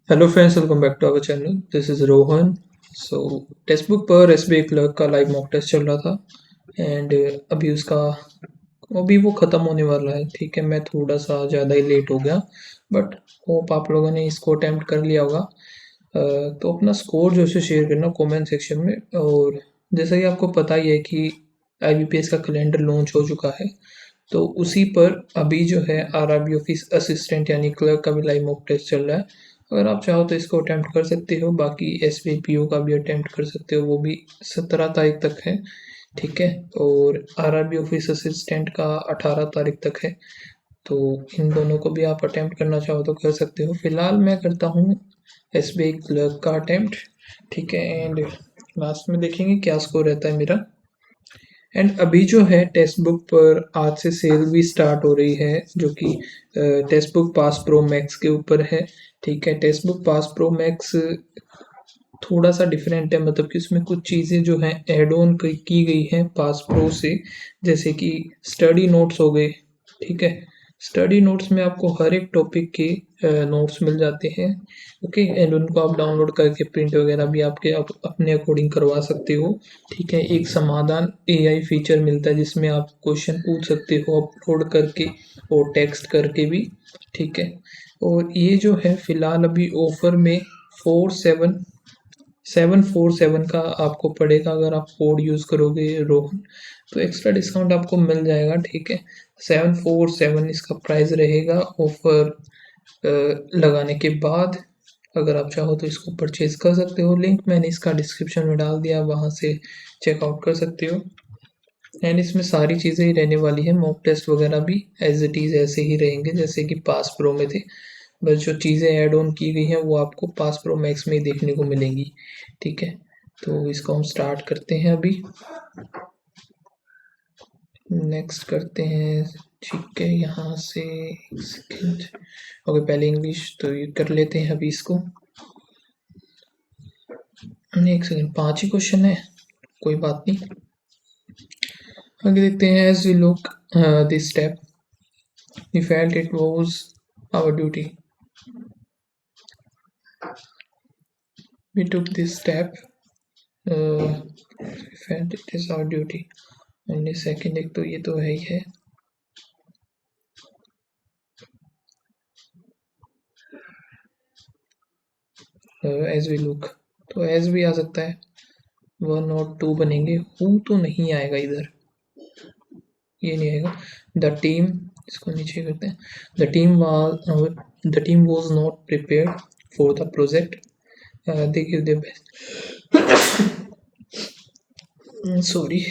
Hello friends, welcome back to our channel. This is Rohan. So text book पर SBI clerk का live mock test चल रहा था and अभी वो ख़त्म होने वाला है। ठीक है, मैं थोड़ा सा ज़्यादा ही लेट हो गया, बट होप आप लोगों ने इसको अटैम्प्ट कर लिया होगा। तो अपना स्कोर जो है शेयर करना कमेंट सेक्शन में। और जैसा कि आपको पता ही है कि आईबीपीएस का कैलेंडर लॉन्च हो चुका है, तो उसी पर अभी जो है आरआरबी ऑफिस असिस्टेंट यानी क्लर्क का भी लाइव मॉक टेस्ट चल रहा है। अगर आप चाहो तो इसको अटेम्प्ट कर सकते हो, बाकी एसबीपीओ का भी अटेम्प्ट कर सकते हो, वो भी 17 तारीख तक है। ठीक है, और आरआरबी ऑफिस असिस्टेंट का 18 तारीख तक है। तो इन दोनों को भी आप अटेम्प्ट करना चाहो तो कर सकते हो। फिलहाल मैं करता हूँ एसबीआई क्लर्क का अटेम्प्ट। ठीक है, एंड लास्ट में देखेंगे क्या स्कोर रहता है मेरा। एंड अभी जो है टेक्स्ट बुक पर आज से सेल भी स्टार्ट हो रही है, जो कि text book pass pro max के ऊपर है। ठीक है, text book pass pro max थोड़ा सा डिफरेंट है, मतलब कि उसमें कुछ चीज़ें जो हैं ऐड ऑन की गई हैं पास प्रो से, जैसे कि स्टडी नोट्स हो गए। ठीक है, स्टडी नोट्स में आपको हर एक टॉपिक के नोट्स मिल जाते हैं। ओके, एंड उनको आप डाउनलोड करके प्रिंट वगैरह भी आपके अपने अकॉर्डिंग करवा सकते हो। ठीक है, एक समाधान एआई फीचर मिलता है जिसमें आप क्वेश्चन पूछ सकते हो अपलोड करके और टेक्स्ट करके भी। ठीक है, और ये जो है फिलहाल अभी ऑफर में 4747 का आपको पड़ेगा। अगर आप कोड यूज़ करोगे रोहन, तो एक्स्ट्रा डिस्काउंट आपको मिल जाएगा। ठीक है, 747 इसका प्राइस रहेगा ऑफर लगाने के बाद। अगर आप चाहो तो इसको परचेज कर सकते हो, लिंक मैंने इसका डिस्क्रिप्शन में डाल दिया, वहाँ से चेकआउट कर सकते हो। एंड इसमें सारी चीज़ें ही रहने वाली है, मॉक टेस्ट वगैरह भी एज इट इज़ ऐसे ही रहेंगे जैसे कि पास प्रो में थे। बस जो चीज़ें ऐड ऑन की गई हैं वो आपको पास प्रो मैक्स में ही देखने को मिलेंगी। ठीक है, तो इसको हम स्टार्ट करते हैं अभी। नेक्स्ट करते हैं। ठीक है, यहाँ से एक सेकेंड। ओके, पहले इंग्लिश तो ये कर लेते हैं अभी इसको। नहीं, एक सेकेंड, 5 ही क्वेश्चन है, कोई बात नहीं। आगे देखते हैं। As we look this step, we felt it was our duty. We took this step. We felt it is our duty. And second एक तो ये तो है ही है। एज वी लुक, तो एज भी आ सकता है, 1 और 2 बनेंगे। हु तो नहीं आएगा इधर, ये नहीं आएगा। द टीम, इसको नीचे करते हैं। The team was not prepared for the project, they give their best. Sorry,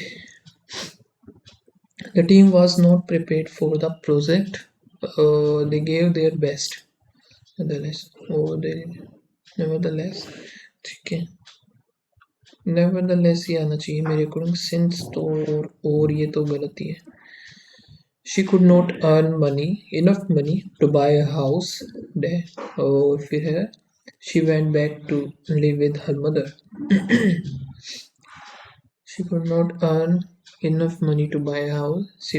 the team was not prepared for the project. They gave their best. Nevertheless, ठीक है, nevertheless ये आना चाहिए मेरे अकॉर्डिंग। सिंस तो और ये तो गलती है। She could not earn enough money to buy a house there. और फिर है, she went back to live with her mother. She could not earn enough money to buy a house. She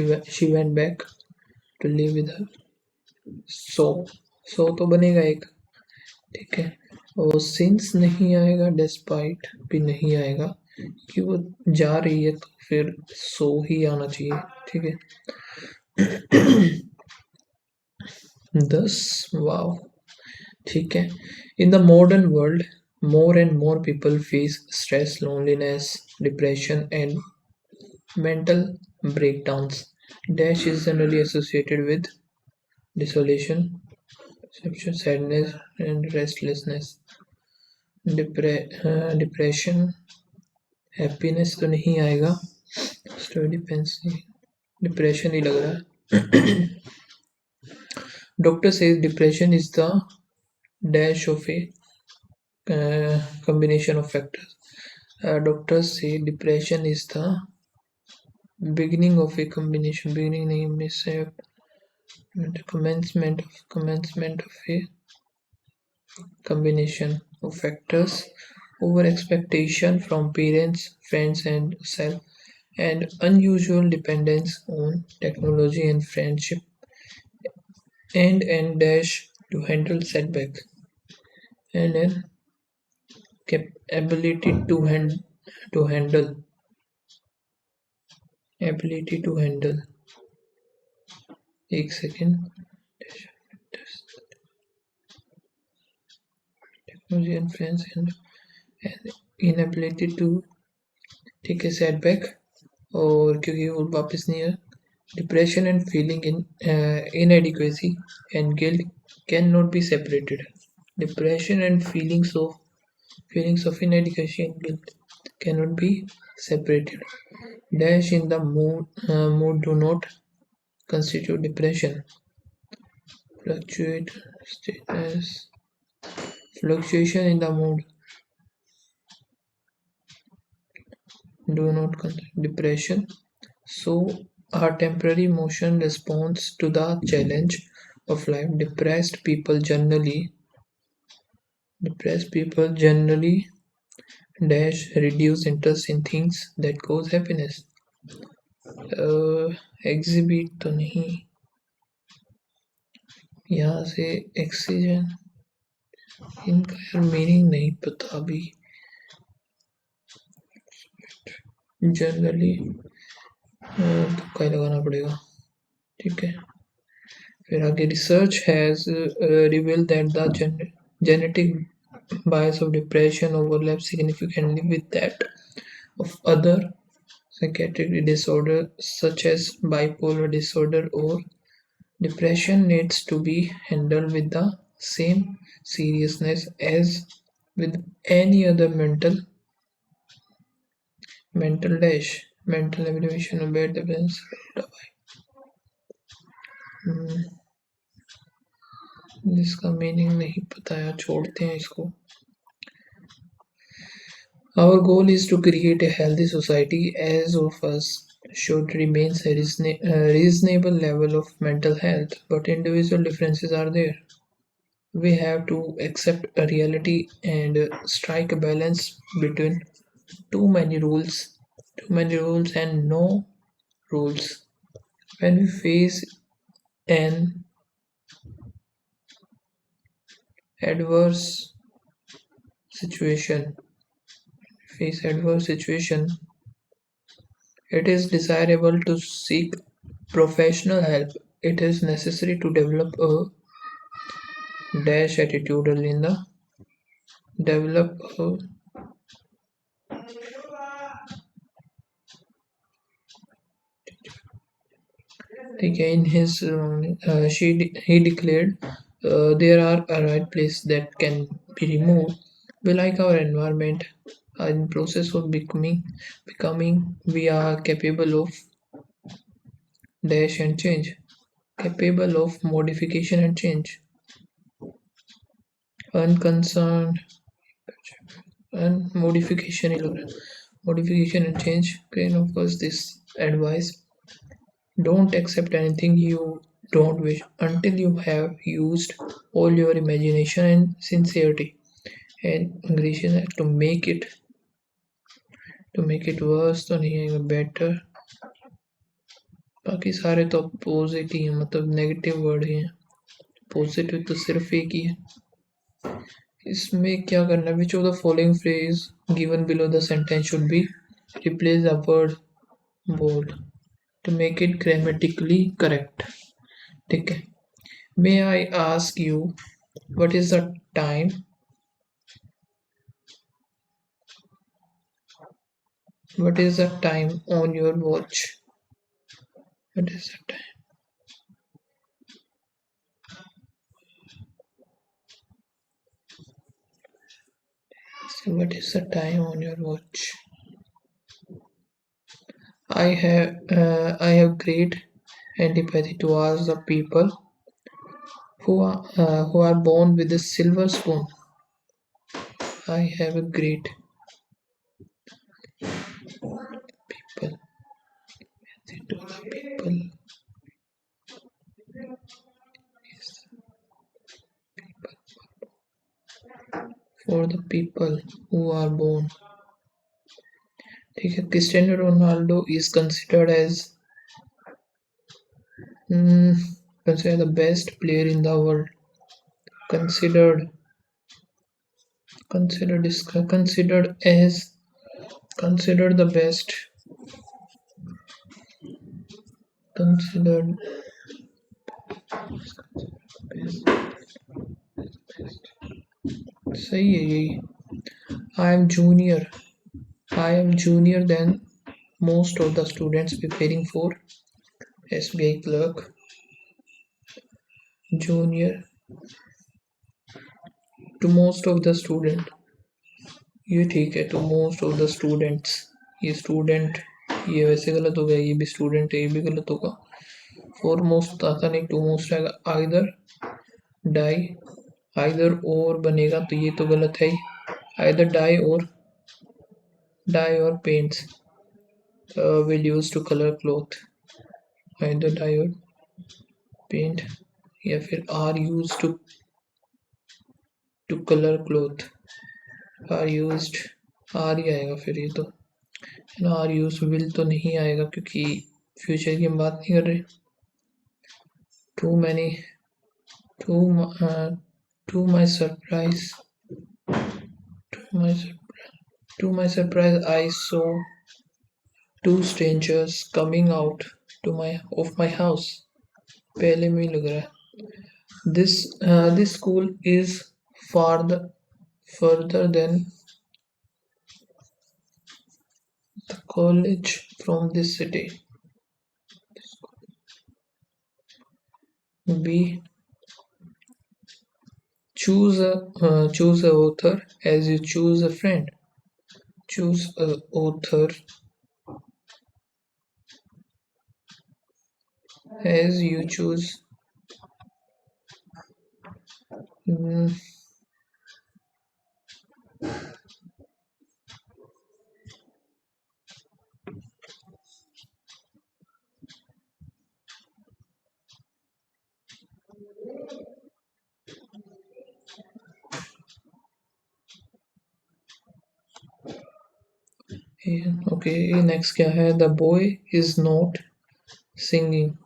went back to live with her. सो तो बनेगा एक। ठीक है, और since नहीं आएगा, डिस्पाइट भी नहीं आएगा, कि वो जा रही है, तो फिर सो ही आना चाहिए। ठीक है, 10। वाव, ठीक है। In the modern world, more and more people face stress, loneliness, depression, and mental breakdowns. Dash is generally associated with desolation, sadness, and restlessness. Depression, happiness तो नहीं आएगा, स्टडी पेंसिल, डिप्रेशन ही लग रहा है। Doctor says depression is the dash of A combination of factors. Doctors say depression is the beginning of a combination, beginning नहीं miss है, commencement of a combination of factors, over expectation from parents, friends, and self, and unusual dependence on technology and friendship, and dash to handle setbacks. and an ability to handle ability to handle एक second technology and friends and inability to take a setback और क्योंकि वो वापस नहीं है depression and feeling inadequacy and guilt cannot be separated. Depression and feelings of inadequacy and guilt cannot be separated. Dash in the mood do not constitute depression. Fluctuate status fluctuation in the mood do not constitute depression. So a temporary emotion response to the challenge of life. Depressed people generally dash reduce interest in things that cause happiness. Exhibit तो नहीं यहाँ से excision इनका यार meaning नहीं पता अभी generally तुक्का ही लगाना पड़ेगा ठीक है फिर आगे research has revealed that the genetic bias of depression overlaps significantly with that of other psychiatric disorders such as bipolar disorder or depression needs to be handled with the same seriousness as with any other mental evaluation of bad events. जिसका meaning नहीं पता यार छोड़ते हैं इसको Our goal is to create a healthy society as of us should remain a reasonable level of mental health, but individual differences are there. We have to accept a reality and strike a balance between too many rules and no rules. When we face an adverse situation, it is desirable to seek professional help. It is necessary to develop a dash attitude in the develop a in his he declared there are a right place that can be removed. We like our environment in process of becoming we are capable of dash and change capable of modification and change unconcerned and modification and change can of course this advice don't accept anything you don't wish until you have used all your imagination and sincerity and aggression to make it worse तो नहीं है better बाकी सारे तो opposite ही हैं मतलब negative word ही हैं positive तो सिर्फ एक ही है इसमें क्या करना है which of the following phrase given below the sentence should be replace the word bold to make it grammatically correct ठीक है may I ask you what is the time on your watch what is the time what is the time on your watch I have great antipathy towards the people who are born with a silver spoon. I have a great people to the people for the people who are born. ठीक है Cristiano Ronaldo is considered as considered the best player in the world. Considered considered as considered the best, considered सही है यही. I am junior. I am junior than most of the students preparing for SBI clerk. Junior to most of the student. ये ठीक है. To most of the students. ये student ये वैसे गलत हो गया. ये भी student है. ये भी गलत होगा. For most आता नहीं. To most आएगा. Either die. Either or बनेगा तो ये तो गलत है ही. Either die or paints will use to color cloth. Either die or paint या फिर are used to color cloth. Are used are ही आएगा फिर ये तो. are used will तो नहीं आएगा क्योंकि फ्यूचर की हम बात नहीं कर रहे. Too many to my surprise I saw two strangers coming out of my house. पहले में ही लग रहा है. This school is further than the college from this city. B. Choose a author as you choose a friend. Choose a author as you choose. Okay, next क्या है? The boy is not singing.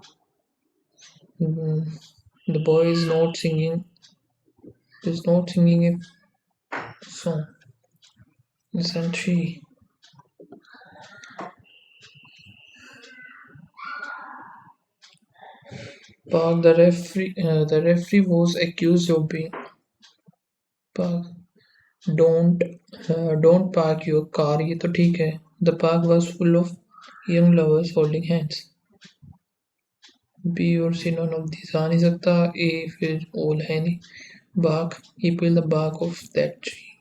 The boy is not singing. Is not singing a song. Isn't she? Park. The referee was accused of being. Park. Don't park your car. ये तो ठीक है. The park was full of young lovers holding hands. B और C none of these आ नहीं सकता. A फिर all है नहीं. Bark. He pulled the bark of that tree.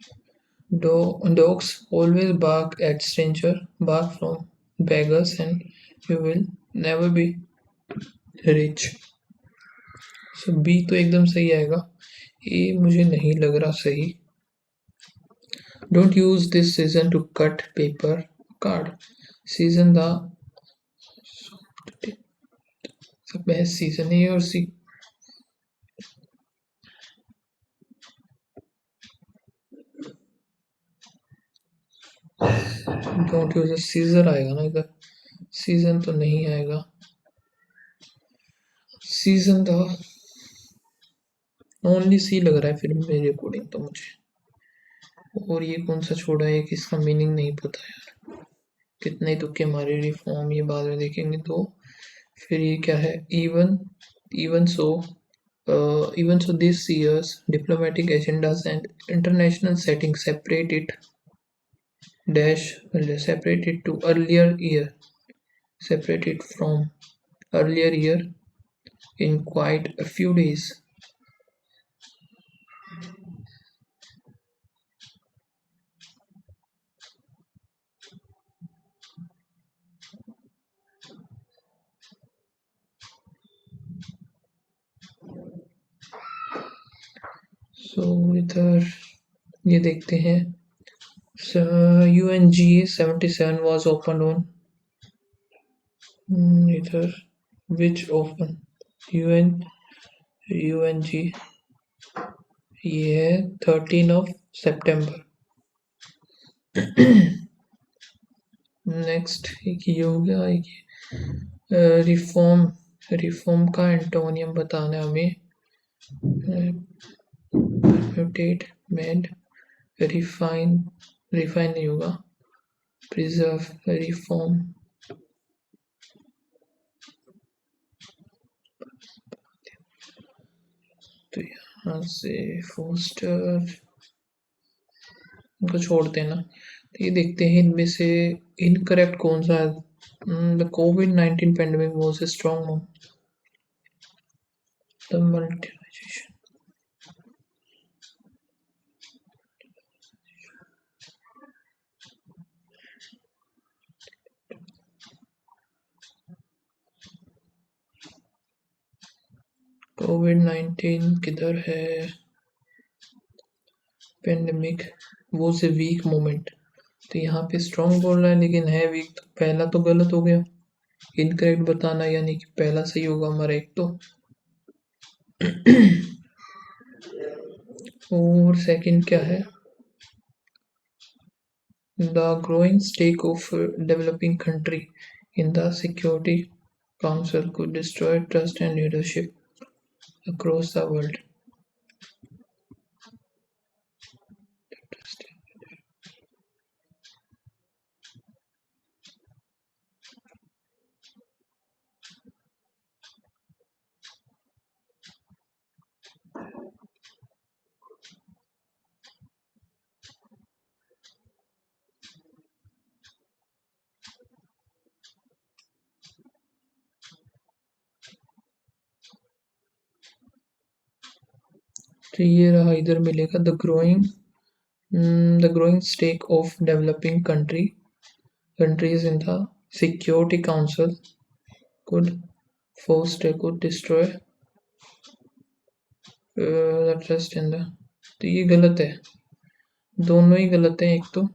Dogs always bark at stranger. Bark from beggars and you will never be rich. So B तो एकदम सही आएगा. A मुझे नहीं लग रहा सही. Don't use this season to cut paper card. Season the best season A और C. Don't use a scissor आएगा ना इधर. Season तो नहीं आएगा. Season the only C लग रहा है फिर मेरे अकॉर्डिंग तो मुझे. और ये कौन सा छोड़ा है कि इसका मीनिंग नहीं पता यार. कितने तुक्के मारे. रिफॉर्म ये बाद में देखेंगे. तो फिर ये क्या है? even so this year's diplomatic agendas and international settings separate it to earlier year. Separate it from earlier year in quite a few days. So इधर ये देखते हैं. UNG 77 was opened on इधर which open UNG ये है 13 of September. Next एक ये हो गया. एक रिफॉर्म का एंटोनियम बताना हमें. Permutate, mend, रिफाइन नहीं होगा, प्रिजर्व, रिफॉर्म, तो यहाँ से फोस्टर इनको छोड़ते हैं ना। तो ये देखते हैं इनमें से इनकरेक्ट कौन सा है। द कोविड-19 pandemic was a strong no, the मल्टीलाइजेशन, कोविड-19 किधर है, pandemic was a weak moment, तो यहाँ पे स्ट्रॉन्ग बोल रहा है लेकिन है वीक, तो पहला तो गलत हो गया, इनकरेक्ट बताना यानी कि पहला सही होगा हमारा एक तो। और सेकंड क्या है, the growing stake of developing country in the security council could destroy trust and leadership across the world। तो ये रहा, इधर मिलेगा the growing stake of developing countries in the Security Council could could destroy the trust in the, तो ये गलत है, दोनों ही गलत है, एक तो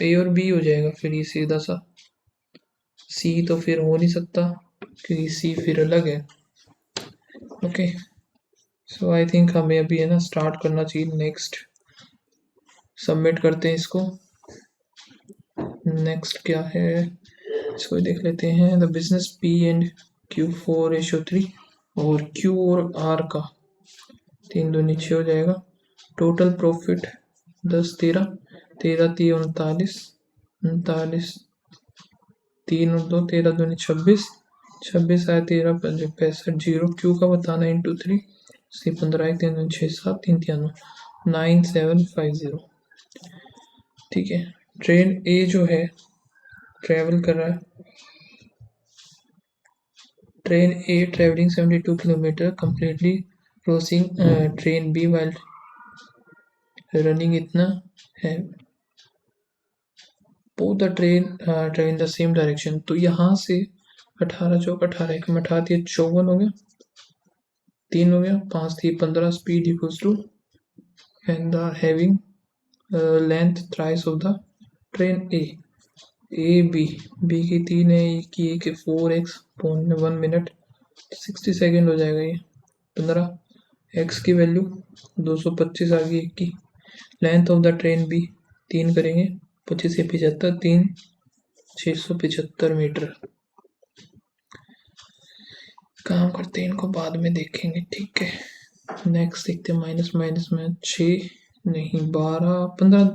ए और बी हो जाएगा फिर ये सीधा सा, सी तो फिर हो नहीं सकता क्योंकि सी फिर अलग है। ओके, सो आई थिंक हमें अभी है ना स्टार्ट करना चाहिए, नेक्स्ट सबमिट करते हैं इसको। नेक्स्ट क्या है इसको देख लेते हैं, the business P and Q 4:3 और क्यू और आर का 3 दूनी 6 हो जाएगा, टोटल प्रॉफिट 10 13 13 3 39 39 3 और 2 13 दूनी 26 26 आया 13 5 65 जीरो, क्यू का बताना इंटू 3 सी 15 3 दूनी 6 7 3 93 9750। ठीक है, ट्रेन ए जो है ट्रेवल कर रहा है, train A travelling 72 kilometre completely crossing train B while running इतना है, both the train the same direction, तो यहाँ से 18 चौक 18 एक में 18 थी 54 हो गया, 3 हो गया, 5 थी 15, speed equals to and the having length thrice of the train A B की 3 है, ए की 1 है 4x 1 मिनट 60 सेकेंड हो जाएगा, ये 15 x की वैल्यू 225 आ गई, एक की length of the train B 3 करेंगे 25 से 75 3 675 मीटर। काम करते हैं इनको बाद में देखेंगे, ठीक है। नेक्स्ट देखते हैं, माइनस माइनस में 6 नहीं 12 15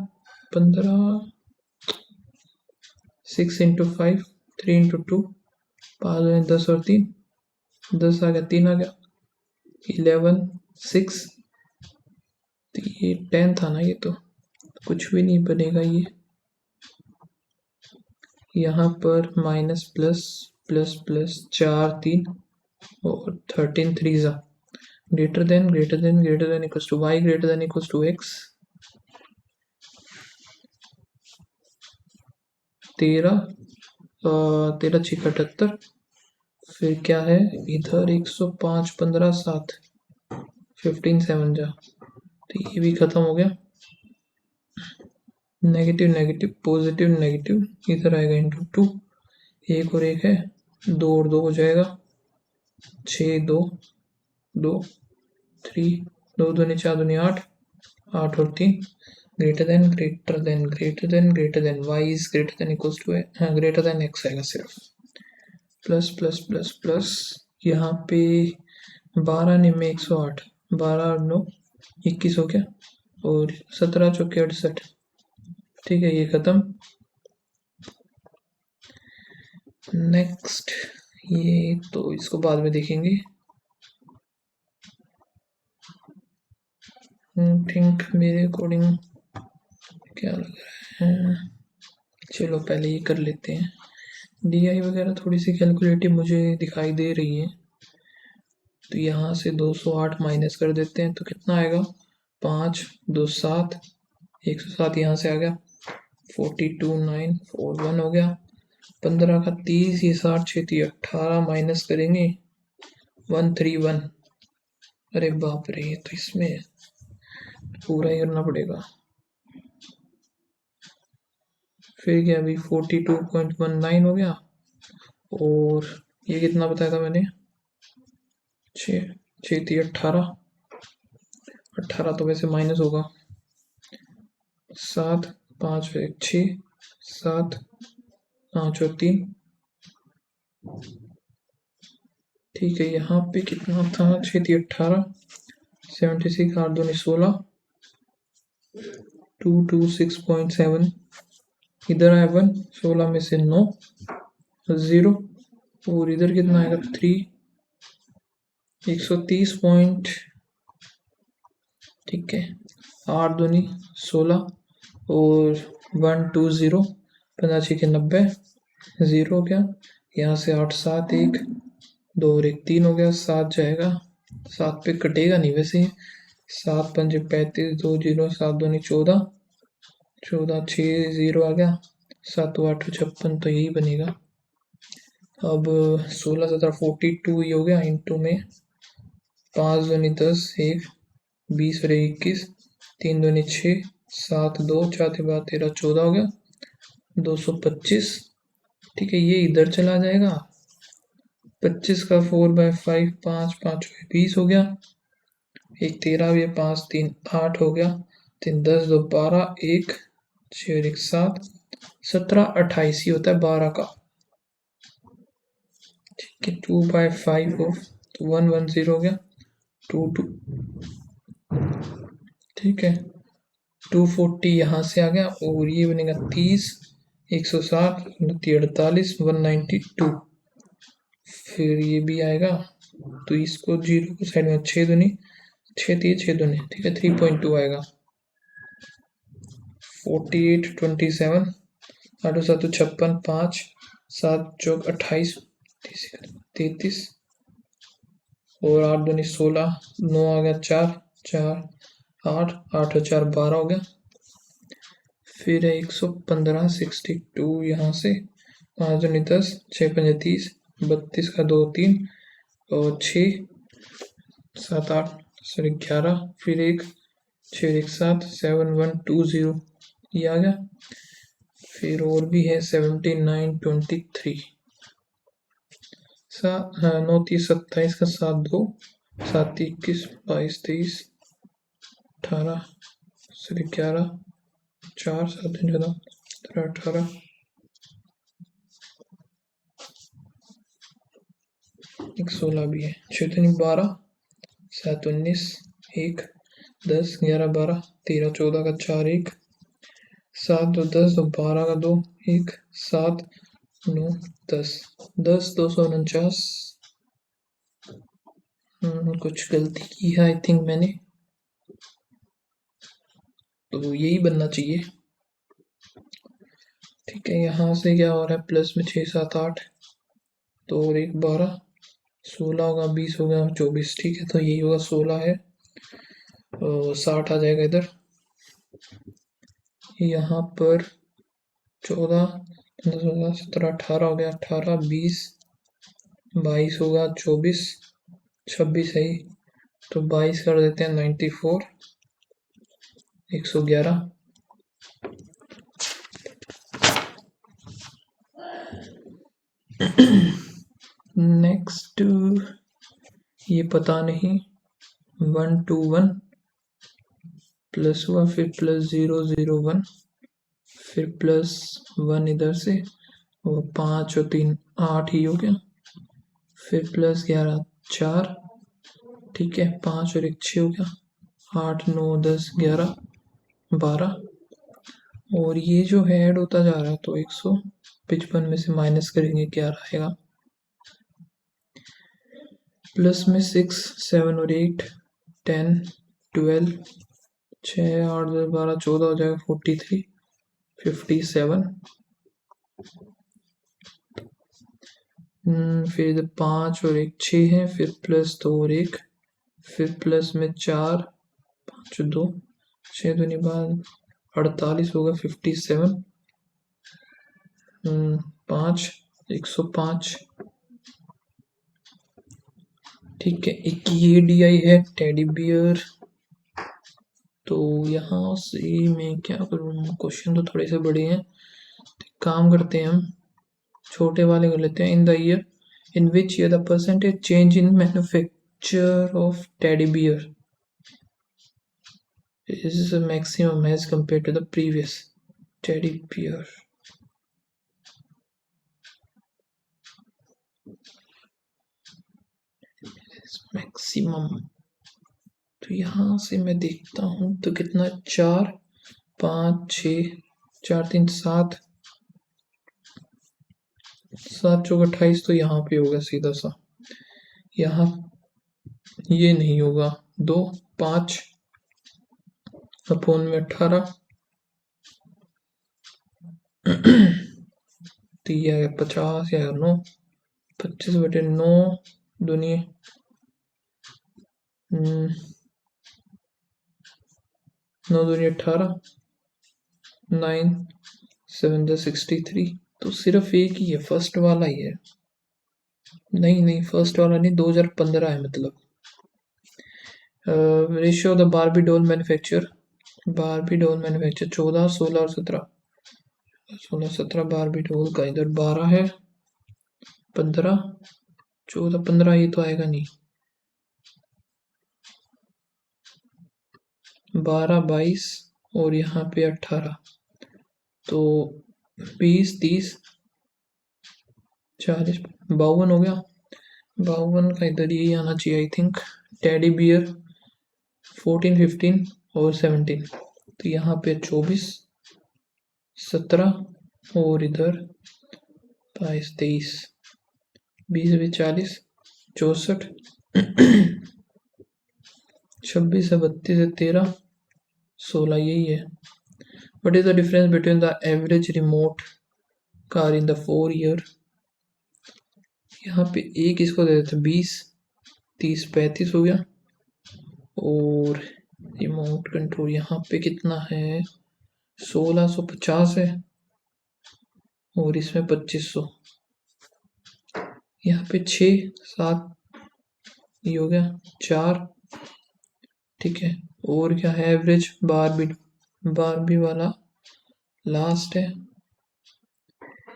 15 6 इंटू 5 3 इंटू 2 5 में 10 और 3 10 आ गया, 3 आ गया 11 6, तो ये 10 था ना, ये तो कुछ भी नहीं बनेगा ये, यहाँ पर माइनस प्लस प्लस प्लस 4 3 और 13 3 जा greater than equals to y greater than equals to x 13 13 6 78, फिर क्या है इधर 105 15 7 15 7 जा, तो ये भी खत्म हो गया, नेगेटिव नेगेटिव पॉजिटिव नेगेटिव इधर आएगा इंटू 2, एक और एक है 2 और 2 हो जाएगा 6 2 2 3 2 दूनी 4 दूनी 8 8 और 3 greater than y is greater than equals to greater than x आएगा सिर्फ, प्लस प्लस प्लस प्लस, यहाँ पे 12 निम्न 108 12 और 9 21 हो गया और 17 चौके 68। ठीक है, ये खत्म। नेक्स्ट ये तो इसको बाद में देखेंगे। थिंक मेरे अकॉर्डिंग क्या लग रहा है, चलो पहले ये कर लेते हैं। DI वगैरह थोड़ी सी कैलकुलेटिव मुझे दिखाई दे रही है, तो यहाँ से 208 माइनस कर देते हैं तो कितना आएगा, 5 2 7, 107 यहाँ से आ गया, 42 9 4 1 हो गया, 15 का 30, ये 60 6 18 माइनस करेंगे 131। अरे बाप रे, ये तो इसमें पूरा ही करना पड़ेगा। फिर क्या, अभी 42.19 हो गया, और ये कितना बताया था मैंने, 6 6 18, 18 तो वैसे माइनस होगा, 7 5 1 6 7 5 और 3। ठीक है, यहाँ पे कितना था, 6 18 76 8 2 16 226.7, इधर आया 1, 16 में से 9 0, और इधर कितना आएगा 3, 130 पॉइंट। ठीक है, 8 दूनी 16 और 120, 15 6 90, 0 हो गया। यहाँ से 8 7 1 2 और 1 3 हो गया, 7 जाएगा, 7 पे कटेगा नहीं वैसे, 7 5 35 2 0 7 दूनी 14 14 6 0 आ गया, 7 8 56, तो यही बनेगा। अब 16 17 42 ही हो गया, इंटू में 5 दूनी 10 1 20 और 21, 3 दूनी 6 7 2 4 12 13 14 हो गया, 225। ठीक है, ये इधर चला जाएगा, 25 का 4/5 5 5 20 हो गया, एक 13 भी है, 5 3 8 हो गया, 3 10 2 12 1 6 और 1 7 17 28 ही होता है 12 का। ठीक है, 2/5 ऑफ 110 हो गया, 2 2। ठीक है, 240 यहाँ से आ गया, और ये बनेगा 30 160 48 192। फिर ये भी आएगा, तो इसको 0 को साइड में 6 दूनी 6 6 दूनी, ठीक है 3.2 आएगा, 48 27 8 7 56 5 7 चौक 28 33, और 8 दूनी 16 9 आ गया 4 4 8 8 और 4 12 हो गया। फिर है 115 62 यहाँ से, 5 दूनी 10 6 5 30 32 का 2 3 और 6 7 8 सॉरी 11, फिर 1 6 1 7 7 1 2 0 ये आ गया। फिर और भी है 79 23, 9 30 27 का 7 2 7 21 22 23 18 सॉरी 11 4 7 14 18 एक 16 भी है, 6 12 7 19 1 10 11 12 13 14 का 4 1 7 2 10 2 12 का 2 1 7 9 10 10 249। कुछ गलती की है आई थिंक मैंने, तो यही बनना चाहिए। ठीक है, यहाँ से क्या हो रहा है, प्लस में 6 7 8 तो और 1 12 16 होगा, 20 होगा 24। ठीक है, तो यही होगा 16 है, 60 आ जाएगा इधर, यहाँ पर 14 15 16 17 18 हो गया, 18 20 22 होगा, 24 26 है ही, तो 22 कर देते हैं, 94 111। नेक्स्ट ये पता नहीं, 1 2 1 प्लस हुआ, फिर प्लस 0 0 1, फिर प्लस 1 इधर से, और 5 और 3 8 ही हो गया, फिर प्लस 11 4, ठीक है 5 और 1 6 हो गया, 8 9 10 11 12 और ये जो है ऐड होता जा रहा है तो 155 में से माइनस करेंगे क्या रहेगा, प्लस में 6 7 और 8 10 12 6 8 10 12 14 हो जाएगा 43 57 फिर इधर 5 और 1 6 है, फिर प्लस 2 और 1, फिर प्लस में 4 5 2 6 दूनी बाद 48 होगा 57 5 105। ठीक है, एक ये DI है टेडी बियर। तो यहाँ से मैं क्या करूँ, क्वेश्चन तो थोड़े से बड़े हैं, काम करते हैं हम छोटे वाले कर लेते हैं। In the year in which year the percentage change in manufacture of teddy beer is a maximum as compared to the previous teddy bear. Maximum तो यहाँ से मैं देखता हूँ तो कितना 4 5 6 4 3 7 7 चौक 28 तो यहाँ पे होगा सीधा सा, यहाँ ये नहीं होगा 2 5 अपोन में 18 तो ये आएगा 50 या 9 25/9 दूनी 9 दूनी 18 9 7 63। तो सिर्फ एक ही है, फर्स्ट वाला ही है। नहीं फर्स्ट वाला नहीं, 2015 है मतलब। Ratio the Barbie doll manufacture 14 16 और 17 बारबी डॉल का इधर 12 है 15 14 15 ये तो आएगा नहीं, 12 22 और यहाँ पे 18 तो 20 30 40 52 हो गया। 52 का इधर यही आना चाहिए आई थिंक। टेडी बियर 14 15 और 17 तो यहाँ पे 24 17 और इधर 22 23 20 भी 40 64 26 है 32 है 13 16 यही है। What is the difference between the average remote car in the 4 year? यहाँ पे एक इसको दे देते 20 30 35 हो गया और रिमोट कंट्रोल यहाँ पे कितना है 1650 है और इसमें 2500, यहाँ पे 6 7 ये हो गया 4। ठीक है, और क्या है एवरेज बारबी वाला लास्ट है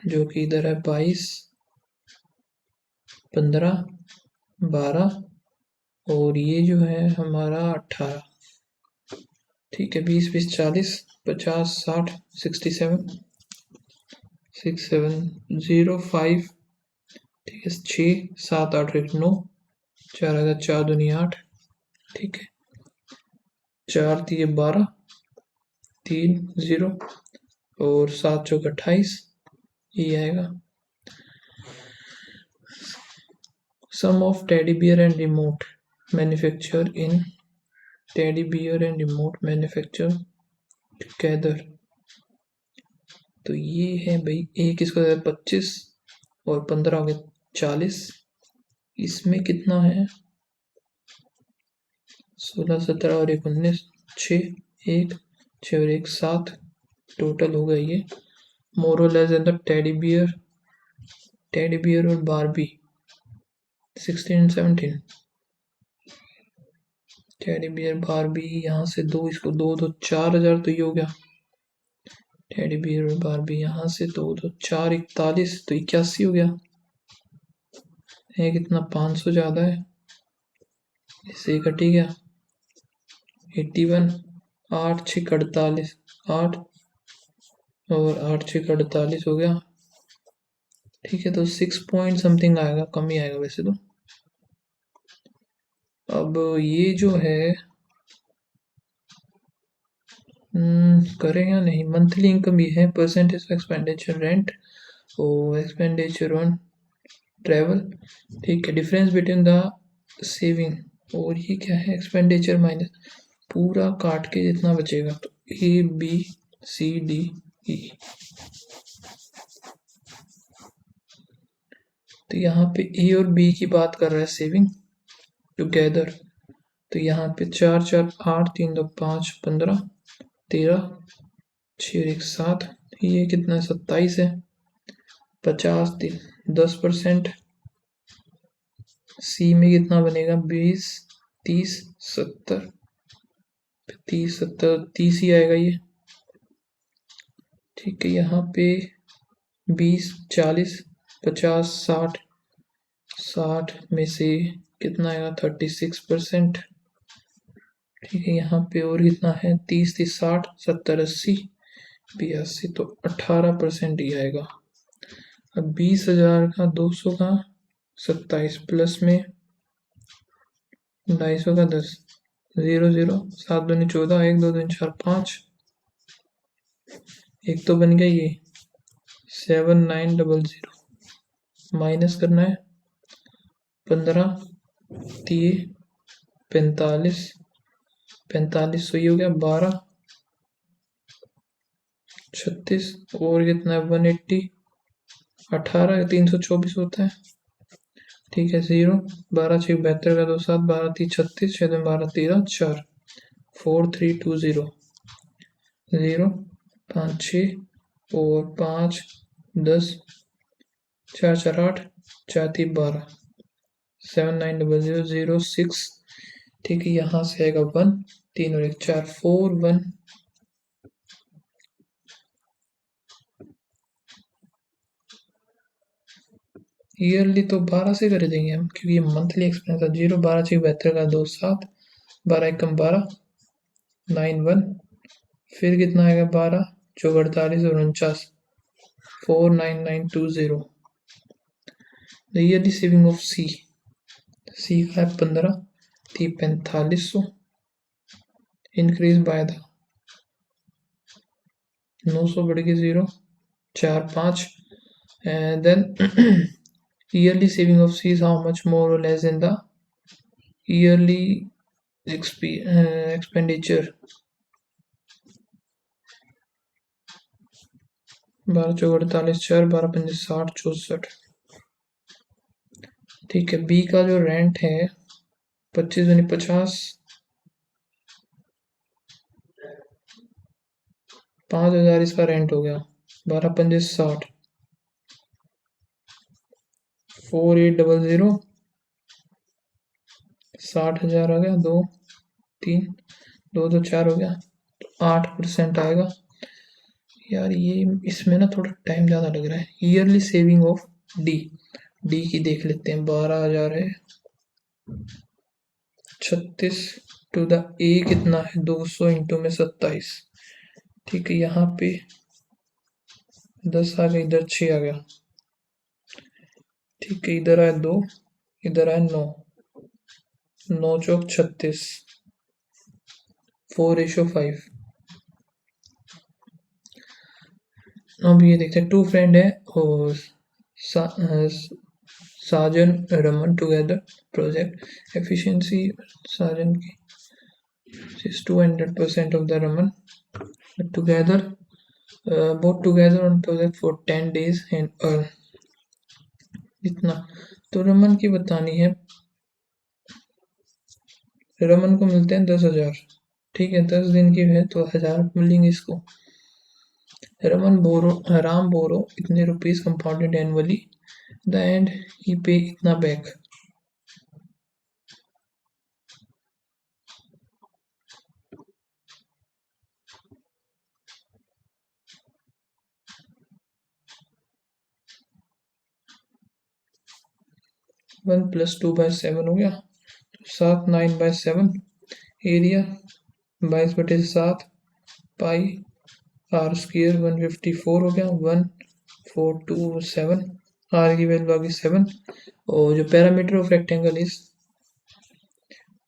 जो कि इधर है 22 15 12 और ये जो है हमारा 18। ठीक है, 20 20 40 50 60 67 6 7 0 5। ठीक है, 6 7 8 1 9 4 आएगा 4 दूनी 8। ठीक है, 4 3 12 3 0 और 7 चौक 28 ये आएगा। Sum of teddy bear and remote manufacture in teddy bear and remote manufacture together. तो ये है भाई एक इसका 25 और 15 हो गया 40। इसमें कितना है 16 17 और 1 19 6 1 6 और 1 7 टोटल हो गया ये मोर और लेस द टेडी बियर और बारबी 16 17। टेडी बियर बारबी यहाँ से 2 इसको 2 तो 4000 तो ये हो गया। टेडी बियर और बारबी यहाँ से 2 तो 4 41 तो 81 हो गया है। कितना 500 ज़्यादा है, इससे कट ही गया 81 8 6 48 8 और 8 6 48 हो गया। ठीक है, तो 6 पॉइंट समथिंग आएगा, कम ही आएगा वैसे तो। अब ये जो है करें या नहीं। मंथली इनकम ये है, परसेंटेज ऑफ एक्सपेंडिचर रेंट और एक्सपेंडिचर ऑन ट्रैवल। ठीक है, डिफरेंस बिटवीन द सेविंग और ये क्या है, एक्सपेंडिचर माइनस पूरा काट के जितना बचेगा, तो A B C D E. तो यहाँ पे ए और बी की बात कर रहा है सेविंग टुगेदर। तो यहाँ पे 4 4 8 3 2 5 15 13 6 1 7, ये कितना है 27 है। 50 10%। सी में कितना बनेगा 20 30 70, 30 70 30 ही आएगा ये। ठीक है, यहाँ पे 20 40 50 60, 60 में से कितना आएगा 36%। ठीक है, यहाँ पे और कितना है 30 30 60 70 80 82, तो 18% ही आएगा। अब 20,000 का 200 का 27 प्लस में 250 का 10 0 0 7 दूनी 14 1 2 3 4 5, एक तो बन गया ये 7900, माइनस करना है 15 30 45 45, सही हो गया 12 36, और कितना है 180 18 324 होता है। ठीक है, 0 12 6 72 का 2 7 12 3 36 6 2 12 13 4 4 3 2 0 0 5 6 और 5 10 4 4 8 4 3 12 790006। ठीक है, यहाँ से आएगा 1 3 और 1 4 4 1। ईयरली तो 12 से कर देंगे हम, क्योंकि ये मंथली एक्सपेंस है। 0 12 6 72 का 2 7 12 1 12 9 1, फिर कितना आएगा 12 4 48 और 49 49920। द ईयरली सेविंग ऑफ सी, सी का है 15 थी 4500, इंक्रीज बाय द 900 बढ़ के 0 4 5, and then yearly saving of C is how much more or less than the yearly expenditure। 12 चौक 48 4 12 पंजे 60 64। ठीक है, बी का जो रेंट है 25 दूनी 50, 5000 इसका रेंट हो गया। 12 पंजे 60 4800, 60,000 आ गया। 2 3 2 2 4 हो गया, 8% आएगा। यार ये इसमें ना थोड़ा टाइम ज़्यादा लग रहा है। Yearly saving of D, D की देख लेते हैं। 12,000 है। 36 टू द ए कितना है 200 इंटू में 27। ठीक है, यहाँ पे 10 आ गया, इधर 6 आ गया। ठीक है, इधर आया 2, इधर आया 9, 9 चौक 36, 4:5। अब ये देखते हैं, 2 फ्रेंड है और साजन रमन टुगेदर प्रोजेक्ट एफिशिएंसी साजन की is 200% of the Raman together, both together on project for 10 days and earn इतना। तो रमन की बतानी है, रमन को मिलते हैं 10,000। ठीक है, 10 दिन की है तो 1000 मिलेंगे इसको। राम बोरो इतने rupees compounded annually, the and he पे इतना बैक। वन प्लस 2/7 हो गया, 7 9/7। एरिया 22/7 पाई आर स्क्र 154 हो गया। 1427, आर की वैल्यू आ गई 7। और जो parameter of rectangle is,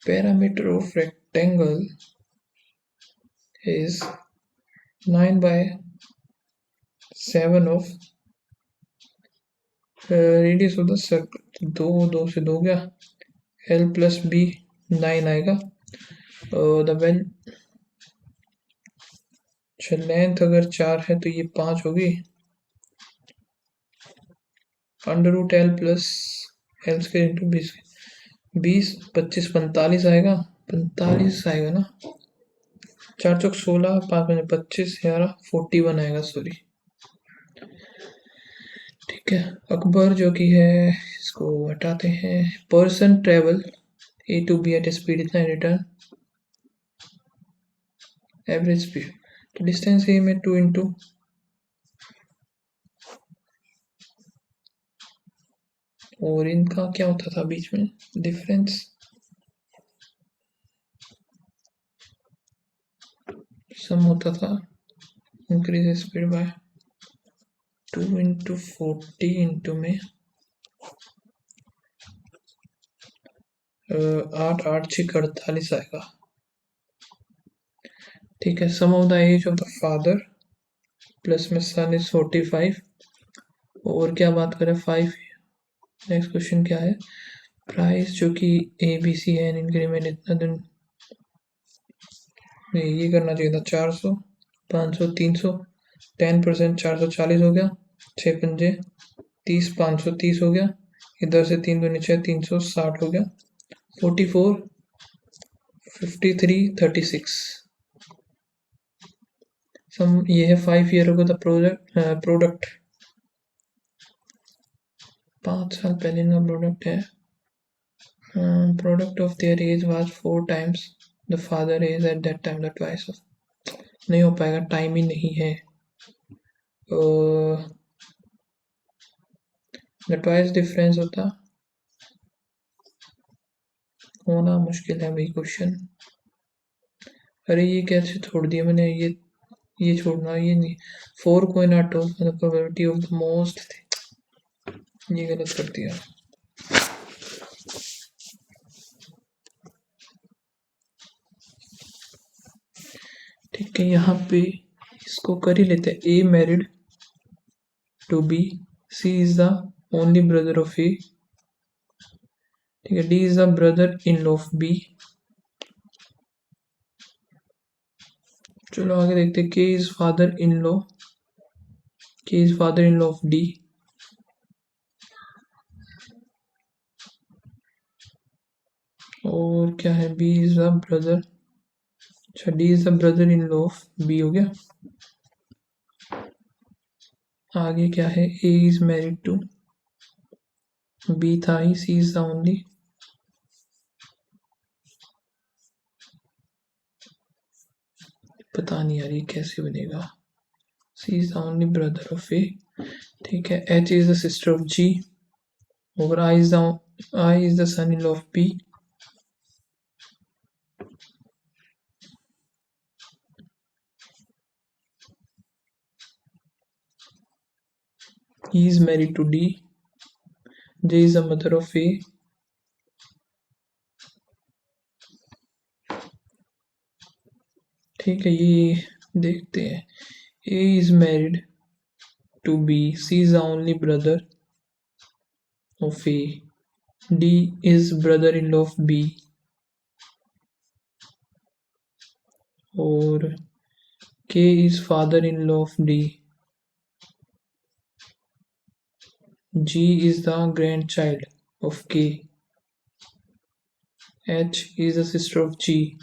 parameter of rectangle is 9/7 of radius of the circle, दो से दो गया, L प्लस बी 9 आएगा। द वेल लेंथ अगर 4 है तो ये 5 होगी, √L plus L square into 20 25 45 आएगा, 45 आएगा ना, 4 चौक 16, 5 25, 11 41 आएगा, सॉरी। ठीक है, अकबर जो कि है, इसको हटाते हैं। Person travel A to B at a speed इतना, रिटर्न एवरेज स्पीड, तो डिस्टेंस ए में 2 इंटू और इनका क्या होता था बीच में डिफरेंस, सम होता था, increase speed by 2 into 40 into में 8 8 6 48 आएगा। ठीक है, sum of the age of the father plus में सन इज 45, और क्या बात करें 5। नेक्स्ट क्वेश्चन क्या है, प्राइस जो कि ABC है, इंक्रीमेंट इतना दिन, नहीं ये करना चाहिए था 400, 500, 300, 10%, 440 हो गया, 6 पंजे 30, 530 हो गया, इधर से 3 दूनी 6, 360 हो गया, 44, 53, 36। सम ये है 5 ईयर का प्रोडक्ट 5 साल पहले का प्रोडक्ट है। Product of their age was 4 times the father age at that time, the twice of, नहीं हो पाएगा, टाइम ही नहीं है। द ट्वाइस डिफरेंस होना मुश्किल है भाई क्वेश्चन। अरे ये कैसे छोड़ दिया मैंने, ये छोड़ना, ये नहीं, 4 coin auto the probability of the most, ये गलत कर दिया। ठीक है, यहाँ पे इसको कर ही लेते हैं। A married to B, C is the only brother of A, ठीक है, D is the brother in law of B. चलो आगे देखते हैं, K is father in law, K is father in law of D, और क्या है, B is the brother, अच्छा D is the brother in law of B हो गया। आगे क्या है, A is married to B था ही, सी इज द ओनली, पता नहीं यार ये कैसे बनेगा, C is the only brother of A, ठीक है, H is the sister of G, और I is the son in law of B, he is married to D, J is the mother of A, ठीक है, ये देखते हैं, A is married to B, C is the only brother of A, D is brother-in-law of B, और K is father-in-law of D, G is the grandchild of K, H is the sister of G,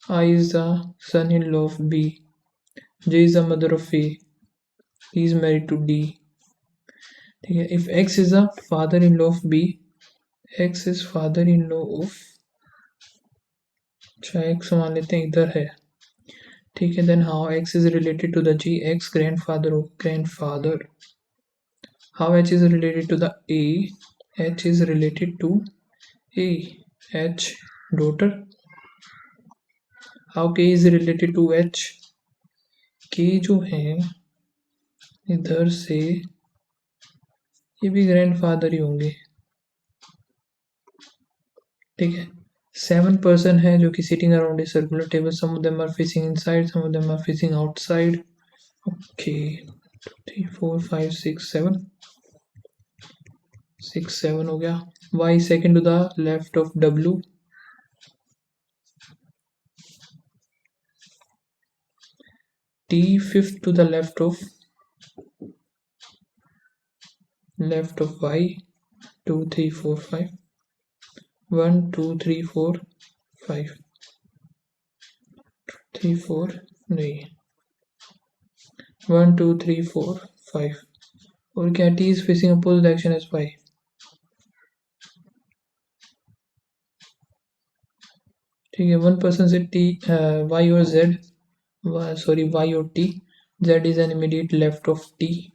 I is the son-in-law of B, J is the mother of A, he is married to D, ठीक है, if X is the father-in-law of B, X is father-in-law of, अच्छा X मान लेते हैं इधर है, ठीक है, then how X is related to the G, X grandfather of grandfather, how H is related to the A, H is related to A, H daughter, how K is related to H, K जो है इधर से ये भी grandfather ही होंगे, ठीक है, 7 person है जो कि sitting around a circular table. Some of them are facing inside, some of them are facing outside. Okay, 3 4 5 6 7 6 7 हो गया. Y second to the left of W. T fifth to the left of Y. 2 3 4 5 1 2 3 4 5 3 4 नहीं 1 2 3 4 5 और क्या T is facing opposite direction as Y. ठीक है. One person से T Y और Z sorry Y और T. Z is an immediate left of T.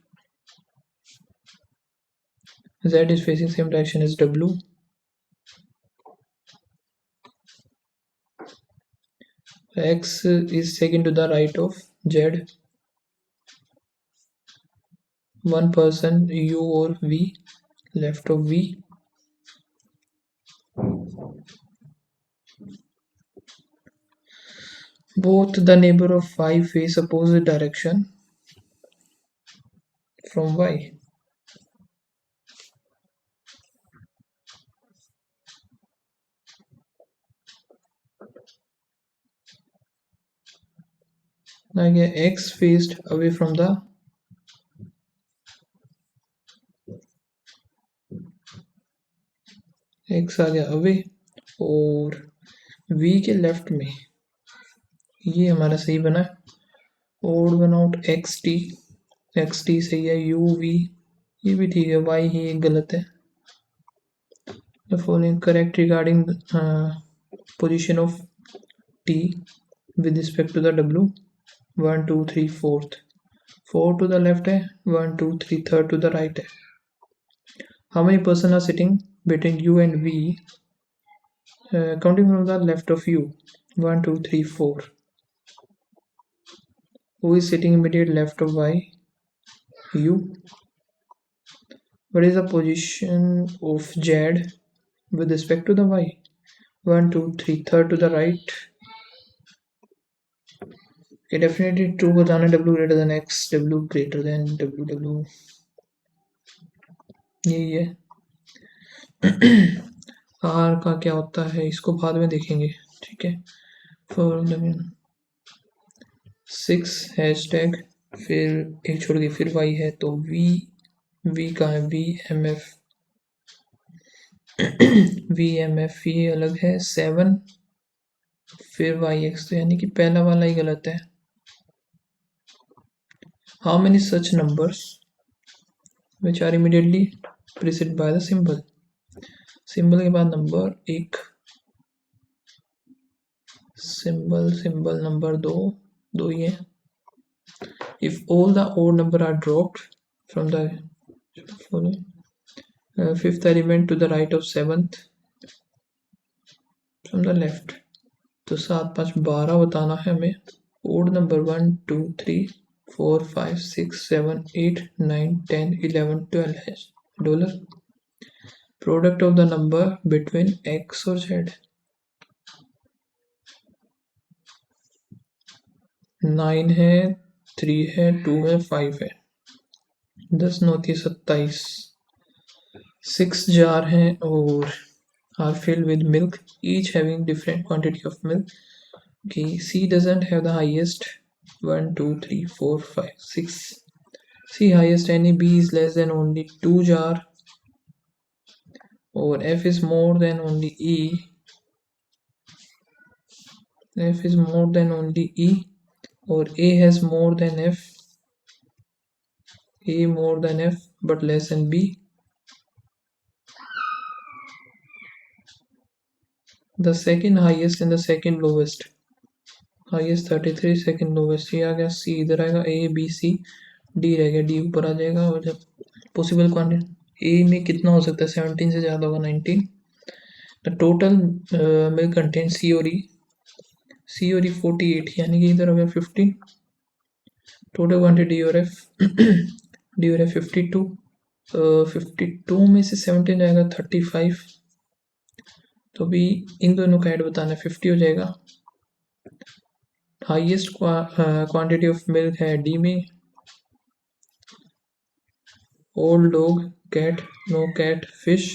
Z is facing same direction as W. X is second to the right of Z. One person U or V left of V. Both the neighbor of Y face opposite direction from Y. Now again X faced away from the X आ गया away और V के left में ये हमारा सही बना. Odd one out X T सही है. यू वी ये भी ठीक है. वाई ही गलत है. The following correct regarding position of T with respect to the W. 1 2 3 4th 4 to the left है. 1 2 3 3rd टू द राइट है. How many person are sitting between U and V counting from the left of U. 1 2 3 4. Who is sitting immediate left of Y? U. What is the position of Z with respect to the Y? 1 2 3 3rd to the right. Okay, definitely true बताना. W greater than X, W greater than W. यही है. R का क्या होता है इसको बाद में देखेंगे. ठीक है. फॉर 6 हैशटैग फिर एक छोड़ के फिर Y है तो V का है VMF ये अलग है. 7 फिर YX तो यानी कि पहला वाला ही गलत है. How many such numbers which are immediately preceded by the symbol? Symbol के बाद नंबर एक. सिंबल नंबर दो ही है. If all the odd number are dropped from the fifth element to the right of 7th from the left. तो 7 5 12 बताना है हमें. odd number 1 2 3 4 5 6 7 8 9 10 11 12 है. Dollar. Product of the number between X और Z. 9 है 3 है 2 है 5 है. 10 9 27. 6 जार हैं और are filled with milk, each having different quantity of milk. Okay, C doesn't have the highest. 1 2 3 4 5 6. C highest any. B is less than only 2 jar. Or F is more than only E. F is more than only E. Or A has more than F. A more than F but less than B. The second highest and the second lowest. Highest 33, second lowest. ये आ गया. C इधर आएगा. A B C D रह गया. D ऊपर आ जाएगा. और जब पॉसिबल क्वांटिटी A में कितना हो सकता है 17 से ज़्यादा होगा 19. The total milk contain C और E 48 यानी कि इधर हो गया 15. टोटल क्वांटिटी D और F 52. 52 में से 17 आएगा 35. तो भी इन दोनों का ऐड बताना है, 50 हो जाएगा। हाईएस्ट क्वांटिटी ऑफ मिल्क है डी में। Old dog, cat, no cat, fish,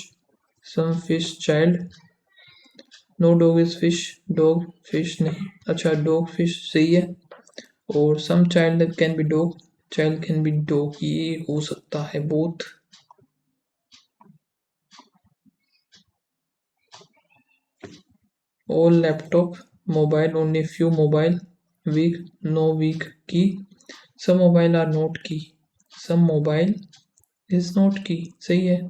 some fish child, no dog is fish, dog fish नहीं, अच्छा डॉग फिश सही है। और some child can be dog, child can be dog, ये हो सकता है both. All laptop, mobile, only few mobile, week, no week की, सम मोबाइल आर नॉट की, सम मोबाइल इज नॉट की, सही है।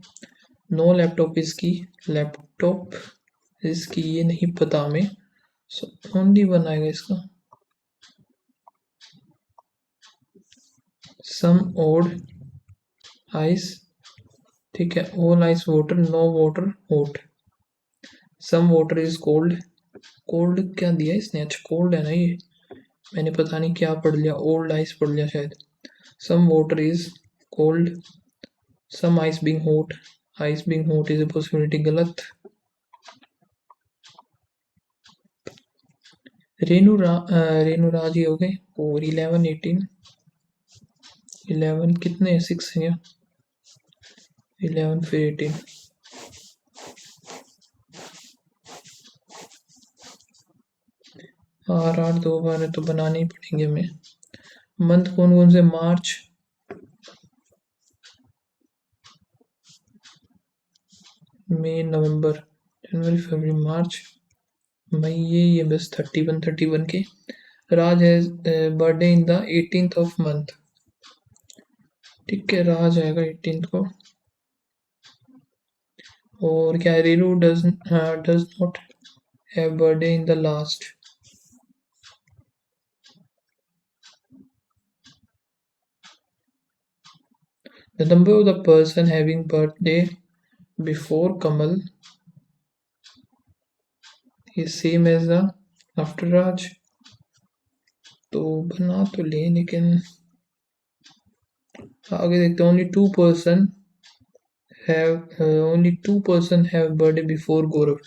नो लैपटॉप इज की, लैपटॉप इज की, ये नहीं पता हमें, सो ओनली वन आएगा इसका। सम ओड आइस, ठीक है। All ice water, no water hot, some water is cold, cold क्या दिया इसने, अच्छा कोल्ड है ना ये, मैंने पता नहीं क्या पढ़ लिया, ओल्ड आइस पढ़ लिया शायद। Some water is cold, some ice being hot, ice being hot is a possibility, गलत। रेनू राज ये हो गए। और 11 18, 11 कितने 6 हैं, 11 फिर 18, आर आर 2 बार है तो बनाने ही पड़ेंगे हमें। मंथ कौन कौन से, मार्च, मई, नवंबर, जनवरी, फरवरी, मार्च, मई, ये बस 31 के। Raj has birthday in the 18th of month, ठीक है, राज आएगा 18th को। और क्या, Renu does not have birthday in the last, the number of the person having birthday before Kamal is same as the after Raj, तो बना तो ले, लेकिन आगे देखते हैं। only two person have birthday before Gaurav,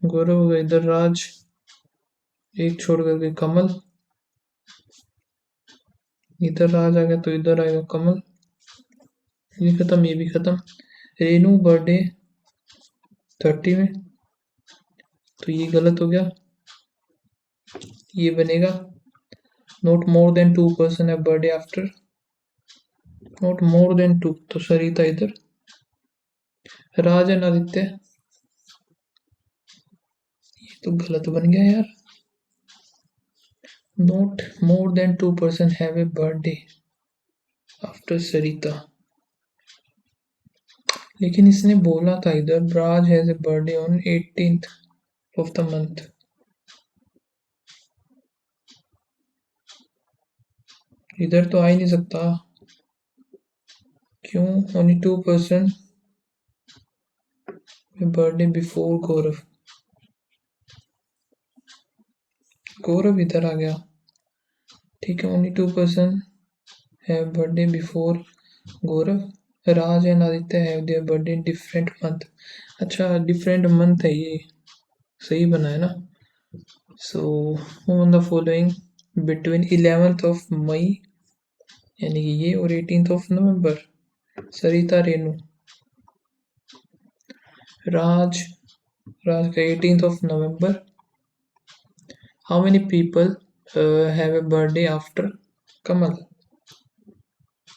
गौरव इधर, राज एक छोड़ करके कमल, इधर राज आ गया तो इधर आएगा कमल, ये खत्म, ये भी खत्म। रेनू बर्थडे 30 में, तो ये गलत हो गया, ये बनेगा। Not more than 2 person have birthday after, not more than 2, तो सरिता इधर, राज एंड आदित्य, ये तो गलत बन गया यार। Not more than 2 person have a birthday after Sarita, लेकिन इसने बोला था इधर Raj has a birthday on 18th of the month, इधर तो आ ही नहीं सकता, क्यों, only 2 person birthday before Gaurav, Gaurav इधर आ गया, ठीक है। Only 2 person have birthday before Gaurav, Raj and Aditya have their birthday in different month, अच्छा डिफरेंट मंथ है ये, सही बना है ना। So on the following between 11th of May यानी कि ये और 18th ऑफ नवंबर, सरिता, रेनू, राज, राज का 18th of November. How many people have a birthday after Kamal,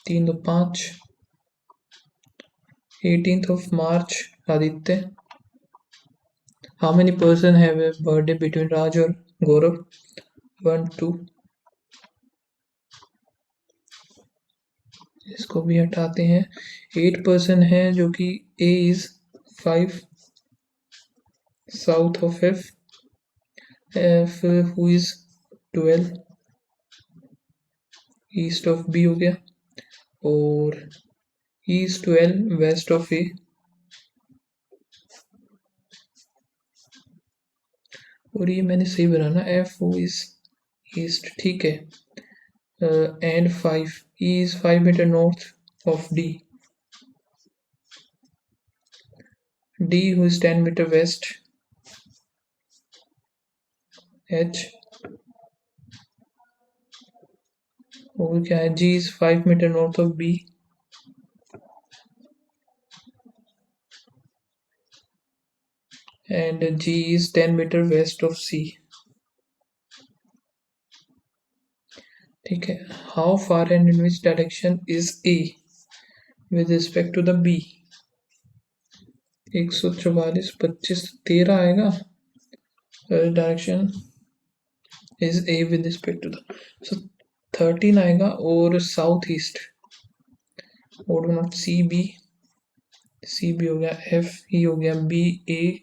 3 2 5। 18th of March Aditya. How many person have a birthday between Raj और गौरव, 1 2, इसको भी हटाते हैं। 8 पर्सन है जो कि A is 5 south of F, F who is 12 east of B हो गया, और E is 12 west of A, और ये मैंने सही बनाना, एफ हु इज ईस्ट, ठीक है। And 5 E is 5 metre north, of D. D, who is 10 meter west, H, वो क्या है, G is 5 meter north of B, and G is 10 meter west of C. ठीक है, how far and in which direction is A with respect to the B? 144, 25, 13 आएगा. Direction is A with respect to the, so 13 आएगा. और south east, और not C B हो गया, F E हो गया, बी ए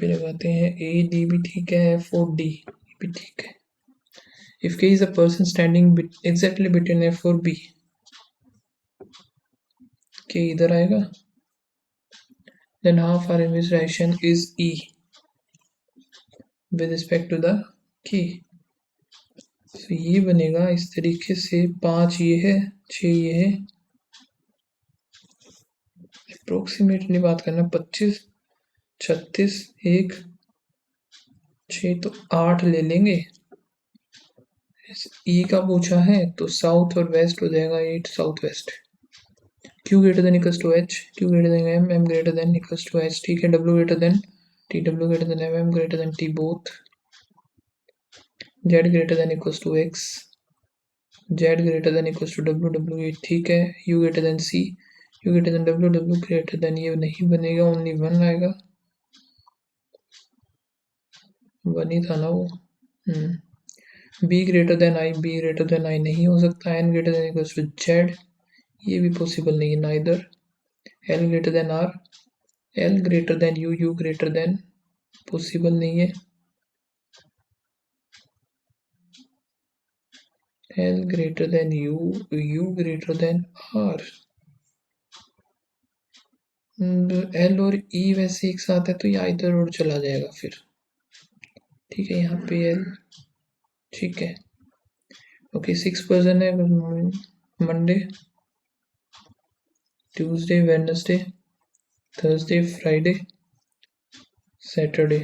पे लगाते हैं, ए डी भी ठीक है, एफ और डी भी ठीक है. If K is a person standing exactly between F और बी, के इधर आएगा. Then how far in which direction is E with respect to the K. तो ये बनेगा इस तरीके से, 5 ये है, 6 ये है. अप्रोक्सीमेटली बात करना, 25, 36, 1, 6 तो 8 ले लेंगे. ई का पूछा है तो साउथ और वेस्ट हो जाएगा, 8 south west. Q greater than equals to H, Q greater than M, M greater than equals to H. ठीक है, W greater than T, W greater than M, M greater than T both. Z greater than equals to X, Z greater than equals to W, W ठीक है. U greater than C, U greater than W, W greater than, ये नहीं बनेगा, only 1 आएगा. 1 ही था ना वो. B greater than I, B greater than I नहीं हो सकता. N greater than equals to Z, ये भी पॉसिबल नहीं है, neither. L greater than R, L greater than U, U greater than, possible नहीं है. L greater than U, U greater than R. L और E वैसे एक साथ है तो ये इधर और चला जाएगा फिर. ठीक है, यहाँ पे L ठीक है. ओके, 6 पर्सन है. Monday, Tuesday, Wednesday, Thursday, Friday, Saturday.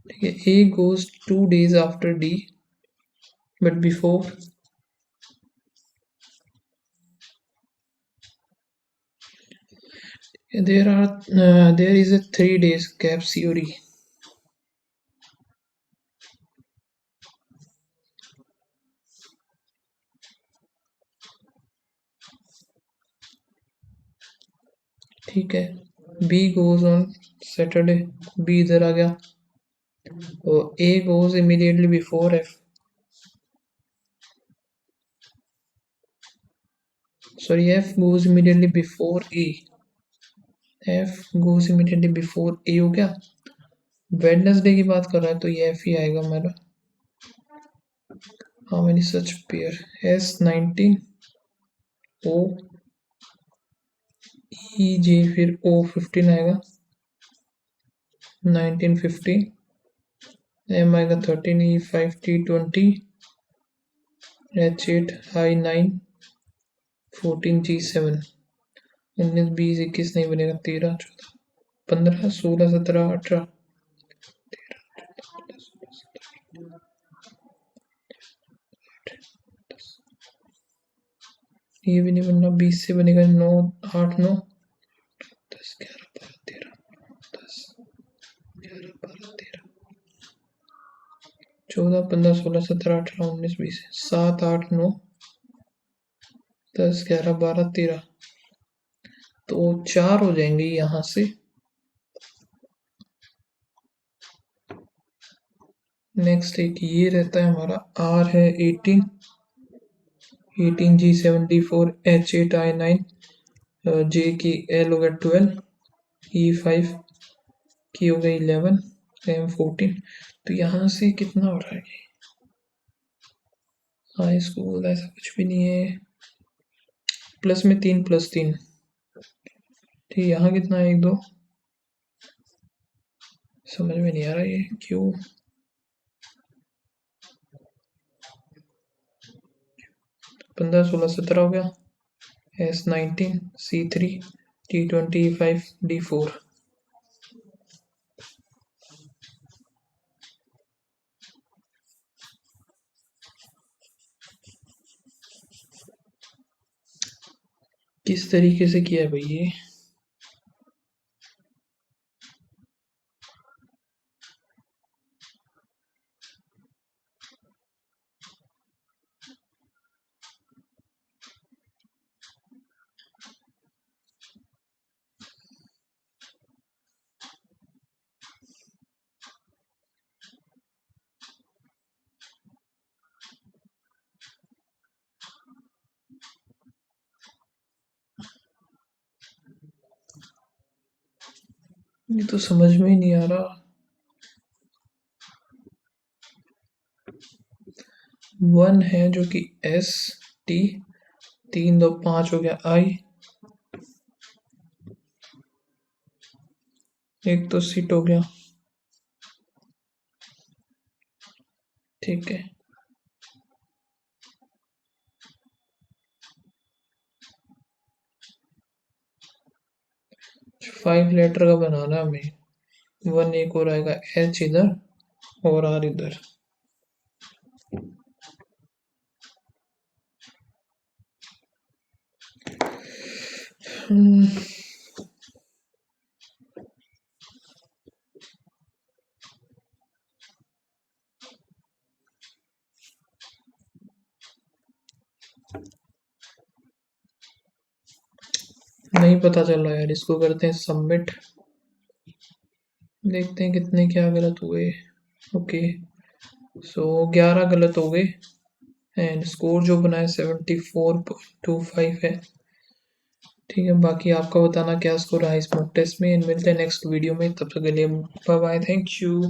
ठीक है, A goes 2 days after D, but before there is a 3 days gap C और E. ठीक है, B goes on Saturday, B इधर आ गया. तो A goes immediately before F. Sorry, F goes immediately before A. F goes immediately before A हो गया. Wednesday की बात कर रहा है तो ये F ही आएगा मेरा. How many such pair? S19, O, E, J, फिर O15 आएगा. 19, 15, M आएगा 13, E5, T20, H8, I9, 14, G7. 19, 20, 21 नहीं बनेगा. 13, 14, 15, 16, 17, 18, ये भी नहीं बनना. 20 से बनेगा 9, 8, 9, 10, 11, 12, 13, 10, 11, 12, 13, 14, 15, 16, 17, 18, 19, 20, 7, 8, 9, 10, 11, 12, 13. तो 4 हो जाएंगे यहाँ से. नेक्स्ट एक ये रहता है हमारा, R है 18, 18, G7, D4, H8, I9, J की L हो गया 12, E5 की हो गई 11, M14. तो यहाँ से कितना हो रहा है? हाई स्कूल ऐसा कुछ भी नहीं है. प्लस में 3 + 3. ठीक, यहाँ कितना है? 1, 2, समझ में नहीं आ रहा ये क्यों. 15, 16, 17 हो गया। S19, C3, T20, E5, D4। किस तरीके से किया है भाई ये? ये तो समझ में ही नहीं आ रहा। 1 है जो कि ST, 3, 2, 5 हो गया I, एक तो सिट हो गया। ठीक है, 5 लेटर का बनाना है हमें। 1 एक और आएगा, H इधर और R इधर। हम्म, नहीं पता चल रहा यार, इसको करते हैं सबमिट। देखते हैं कितने क्या गलत हुए। ओके, सो 11 गलत हो गए एंड स्कोर जो बनाया 74.25 है। ठीक है, बाकी आपका बताना क्या स्कोर रहा इस मॉक टेस्ट में। एंड मिलते हैं नेक्स्ट वीडियो में, तब तक के लिए बाय बाय, थैंक यू।